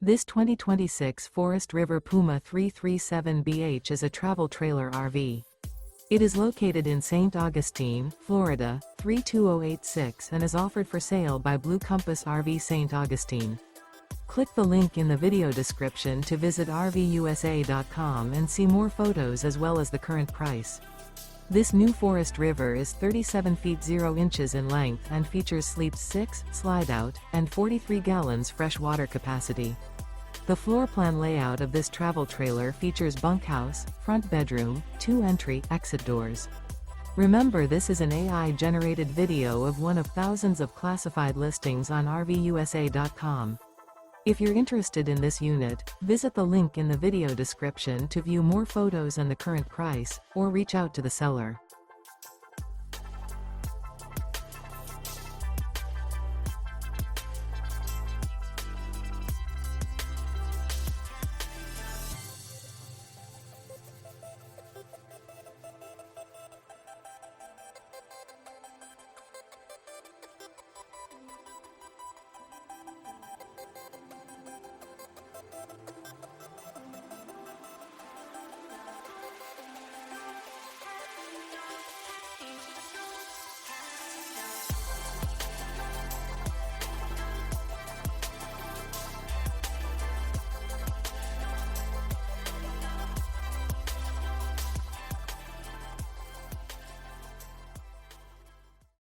This 2026 Forest River Puma 337BH is a travel trailer RV. It is located in St. Augustine, Florida, 32086 and is offered for sale by Blue Compass RV St. Augustine. Click the link in the video description to visit RVUSA.com and see more photos as well as the current price. This new Forest River is 37 feet 0 inches in length and features sleeps 6, Slideout, and 43 gallons fresh water capacity. The floor plan layout of this travel trailer features bunkhouse, front bedroom, 2 entry/exit doors. Remember, this is an AI-generated video of one of thousands of classified listings on RVUSA.com. If you're interested in this unit, visit the link in the video description to view more photos and the current price, or reach out to the seller.